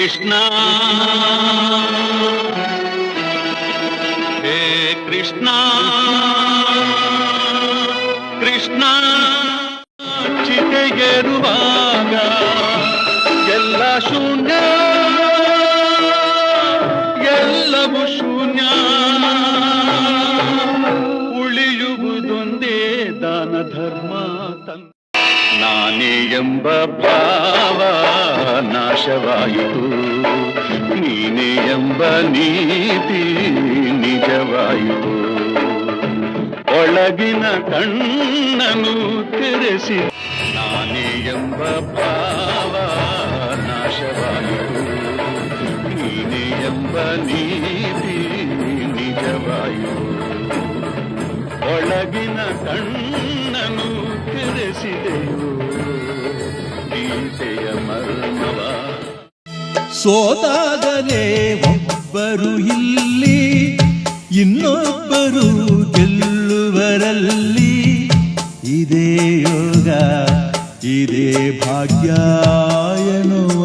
ಕೃಷ್ಣ ಹೇ ಕೃಷ್ಣ ಕೃಷ್ಣ ಚಿತೆಯೇರುವಾಗ ಎಲ್ಲ ಶೂನ್ಯ ಎಲ್ಲವೂ ಶೂನ್ಯ ಉಳಿಯುವುದೊಂದೇ ದಾನ ಧರ್ಮ ನಾನೇ ಎಂಬ ಭಾವ ನಾಶವಾಯಿತು ನೀನೇ ಎಂಬ ನೀತಿ ನಿಜವಾಯಿತು ಒಳಗಿನ ಕಣ್ಣನು ತೆರೆಸಿ ನಾನೇ ಎಂಬ ಭಾವ ನಾಶವಾಯಿತು ನೀನೇ ಎಂಬ ನೀತಿ ನಿಜವಾಯಿತು ಒಳಗಿನ ಕಣ್ಣನು ತೆರೆಸಿದೆಯೋ ಗೀತೆಯ ಮರ್ಮವ ಸೋತಾಗಲೇ ಒಬ್ಬರು ಇಲ್ಲಿ ಇನ್ನೊಬ್ಬರು ಗೆಲ್ಲುವರಲ್ಲಿ ಇದೇ ಯೋಗ ಇದೇ ಭಾಗ್ಯ ಎನ್ನುವ